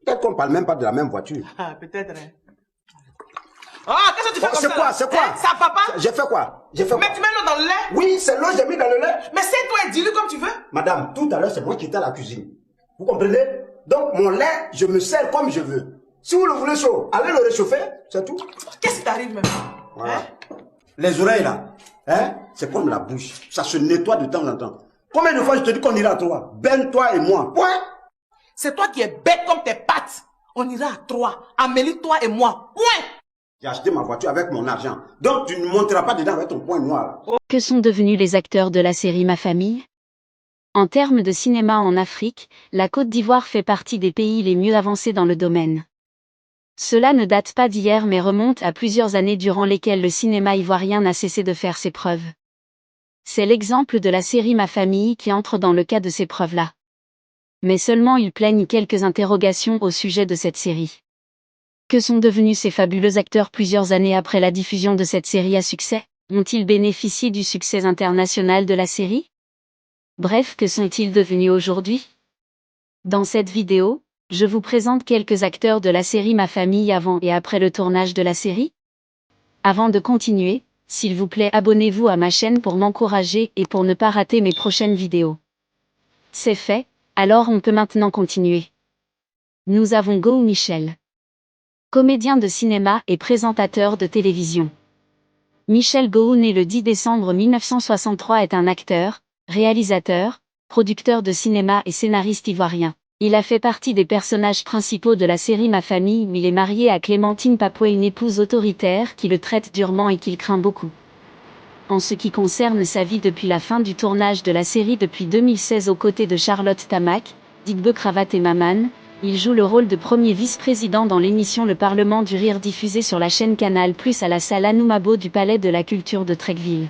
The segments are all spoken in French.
Peut-être qu'on parle même pas de la même voiture. Ah, peut-être. Hein. Ah, qu'est-ce que tu fais comme ça? C'est quoi? C'est quoi? Hein? Ça, papa? J'ai fait quoi? J'ai fait Mais quoi? tu mets l'eau dans le lait? Oui, c'est l'eau, j'ai mis dans le lait. Mais c'est toi et dis-le comme tu veux. Madame, tout à l'heure, c'est moi qui étais à la cuisine. Vous comprenez? Donc, mon lait, je me sers comme je veux. Si vous le voulez chaud, allez le réchauffer, c'est tout. Qu'est-ce qui t'arrive même? Voilà. Hein? Les oreilles là, hein, c'est comme la bouche. Ça se nettoie de temps en temps. Combien de fois je te dis qu'on ira à toi? Ben, toi et moi. Point. C'est toi qui es bête comme tes pattes. On ira à trois. Amélie, toi et moi. Point. J'ai acheté ma voiture avec mon argent. Donc tu ne monteras pas dedans avec ton poing noir. Que sont devenus les acteurs de la série Ma Famille? En termes de cinéma en Afrique, la Côte d'Ivoire fait partie des pays les mieux avancés dans le domaine. Cela ne date pas d'hier mais remonte à plusieurs années durant lesquelles le cinéma ivoirien n'a cessé de faire ses preuves. C'est l'exemple de la série Ma Famille qui entre dans le cas de ces preuves-là. Mais seulement il plaigne quelques interrogations au sujet de cette série. Que sont devenus ces fabuleux acteurs plusieurs années après la diffusion de cette série à succès? Ont-ils bénéficié du succès international de la série? Bref, que sont-ils devenus aujourd'hui? Dans cette vidéo, je vous présente quelques acteurs de la série Ma Famille avant et après le tournage de la série. Avant de continuer, s'il vous plaît abonnez-vous à ma chaîne pour m'encourager et pour ne pas rater mes prochaines vidéos. C'est fait, alors on peut maintenant continuer. Nous avons Gou Michel. Comédien de cinéma et présentateur de télévision. Michel Gou, né le 10 décembre 1963, est un acteur, réalisateur, producteur de cinéma et scénariste ivoirien. Il a fait partie des personnages principaux de la série Ma Famille, mais il est marié à Clémentine Papoué, une épouse autoritaire qui le traite durement et qu'il craint beaucoup. En ce qui concerne sa vie depuis la fin du tournage de la série depuis 2016 aux côtés de Charlotte Tamac, Digbe Cravate et Maman, il joue le rôle de premier vice-président dans l'émission Le Parlement du Rire diffusée sur la chaîne Canal+ à la salle Anoumabo du Palais de la Culture de Treichville.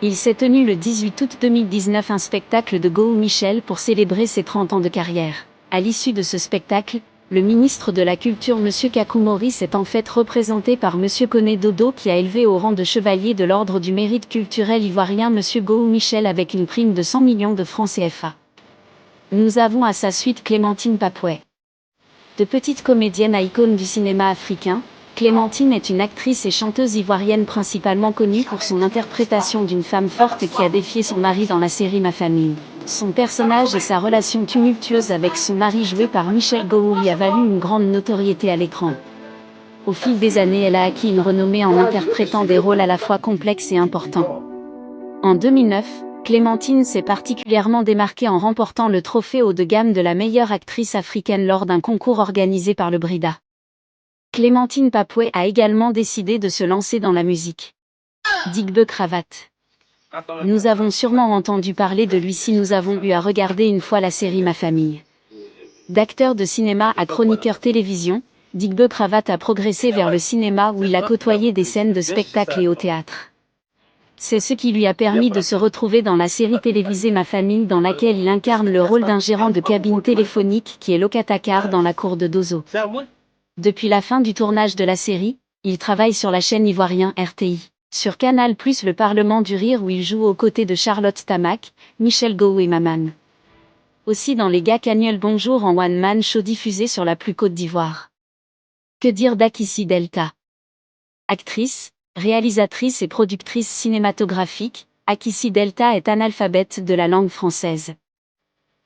Il s'est tenu le 18 août 2019 un spectacle de Gou Michel pour célébrer ses 30 ans de carrière. À l'issue de ce spectacle, le ministre de la Culture M. Kakou Maurice est en fait représenté par M. Koné Dodo qui a élevé au rang de chevalier de l'ordre du mérite culturel ivoirien M. Gou Michel avec une prime de 100 millions de francs CFA. Nous avons à sa suite Clémentine Papoué. De petite comédienne à icône du cinéma africain, Clémentine est une actrice et chanteuse ivoirienne principalement connue pour son interprétation d'une femme forte qui a défié son mari dans la série Ma Famille. Son personnage et sa relation tumultueuse avec son mari joué par Michel Gou lui a valu une grande notoriété à l'écran. Au fil des années, elle a acquis une renommée en interprétant des rôles à la fois complexes et importants. En 2009, Clémentine s'est particulièrement démarquée en remportant le trophée haut de gamme de la meilleure actrice africaine lors d'un concours organisé par le Brida. Clémentine Papoué a également décidé de se lancer dans la musique. Digbe Cravate. Nous avons sûrement entendu parler de lui si nous avons eu à regarder une fois la série Ma Famille. D'acteur de cinéma à chroniqueur télévision, Digbe Cravate a progressé vers le cinéma où il a côtoyé des scènes de spectacle et au théâtre. C'est ce qui lui a permis de se retrouver dans la série télévisée Ma Famille dans laquelle il incarne le rôle d'un gérant de cabine téléphonique qui est locataire dans la cour de Dozo. Depuis la fin du tournage de la série, il travaille sur la chaîne ivoirienne RTI. Sur Canal+, Le Parlement du Rire où il joue aux côtés de Charlotte Tamac, Michel Gou et Maman. Aussi dans les Gacagnols Bonjour en One Man Show diffusé sur la plus Côte d'Ivoire. Que dire d'Akissi Delta? Actrice, réalisatrice et productrice cinématographique, Akissi Delta est analphabète de la langue française.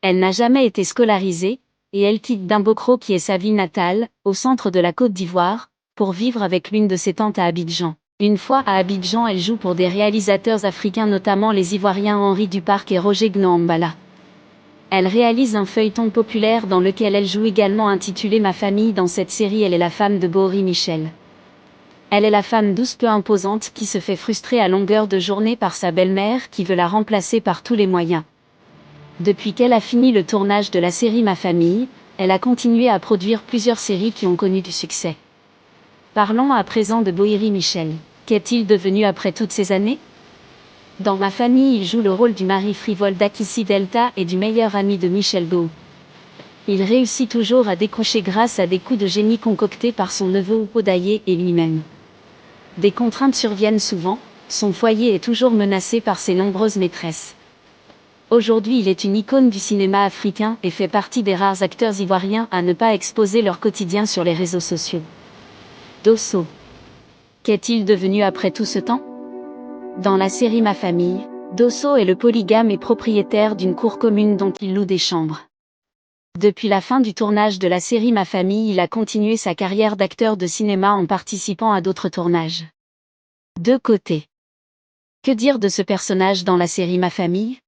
Elle n'a jamais été scolarisée, et elle quitte Dimbokro qui est sa ville natale, au centre de la Côte d'Ivoire, pour vivre avec l'une de ses tantes à Abidjan. Une fois à Abidjan, elle joue pour des réalisateurs africains notamment les Ivoiriens Henri Duparc et Roger Gnambala. Elle réalise un feuilleton populaire dans lequel elle joue également intitulé Ma Famille. Dans cette série, elle est la femme de Bory Michel. Elle est la femme douce peu imposante qui se fait frustrer à longueur de journée par sa belle-mère qui veut la remplacer par tous les moyens. Depuis qu'elle a fini le tournage de la série Ma Famille, elle a continué à produire plusieurs séries qui ont connu du succès. Parlons à présent de Bory Michel. Qu'est-il devenu après toutes ces années? Dans Ma Famille, il joue le rôle du mari frivole d'Akissi Delta et du meilleur ami de Michel Gou. Il réussit toujours à décrocher grâce à des coups de génie concoctés par son neveu Upodaye et lui-même. Des contraintes surviennent souvent, son foyer est toujours menacé par ses nombreuses maîtresses. Aujourd'hui, il est une icône du cinéma africain et fait partie des rares acteurs ivoiriens à ne pas exposer leur quotidien sur les réseaux sociaux. Dosso. Qu'est-il devenu après tout ce temps? Dans la série Ma famille, Dosso est le polygame et propriétaire d'une cour commune dont il loue des chambres. Depuis la fin du tournage de la série Ma famille, il a continué sa carrière d'acteur de cinéma en participant à d'autres tournages. Deux côtés. Que dire de ce personnage dans la série Ma famille?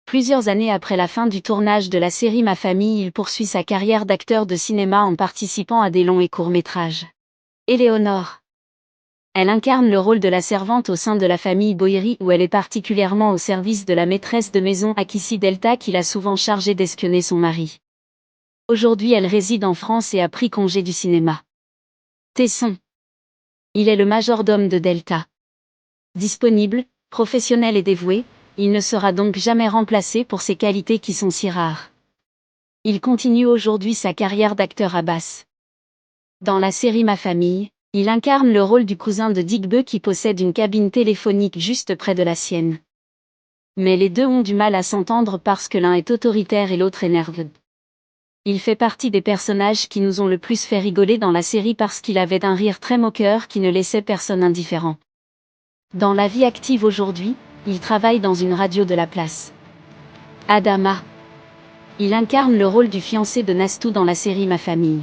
Plusieurs années après la fin du tournage de la série Ma famille, il poursuit sa carrière d'acteur de cinéma en participant à des longs et courts métrages. Éléonore. Elle incarne le rôle de la servante au sein de la famille Boïri, où elle est particulièrement au service de la maîtresse de maison Akissi Delta qui l'a souvent chargée d'espionner son mari. Aujourd'hui, elle réside en France et a pris congé du cinéma. Tesson. Il est le majordome de Delta. Disponible, professionnel et dévoué, il ne sera donc jamais remplacé pour ses qualités qui sont si rares. Il continue aujourd'hui sa carrière d'acteur à Basse. Dans la série Ma famille, il incarne le rôle du cousin de Digbe qui possède une cabine téléphonique juste près de la sienne. Mais les deux ont du mal à s'entendre parce que l'un est autoritaire et l'autre est nerveux. Il fait partie des personnages qui nous ont le plus fait rigoler dans la série parce qu'il avait un rire très moqueur qui ne laissait personne indifférent. Dans la vie active aujourd'hui, il travaille dans une radio de la place. Adama. Il incarne le rôle du fiancé de Nastou dans la série Ma famille.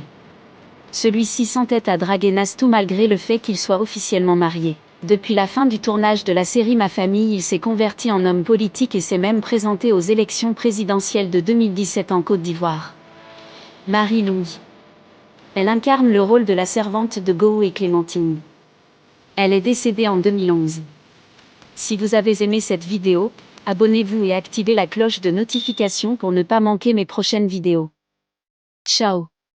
Celui-ci s'entête à draguer Nastou malgré le fait qu'il soit officiellement marié. Depuis la fin du tournage de la série Ma famille, il s'est converti en homme politique et s'est même présenté aux élections présidentielles de 2017 en Côte d'Ivoire. Marie-Louis. Elle incarne le rôle de la servante de Goo et Clémentine. Elle est décédée en 2011. Si vous avez aimé cette vidéo, abonnez-vous et activez la cloche de notification pour ne pas manquer mes prochaines vidéos. Ciao.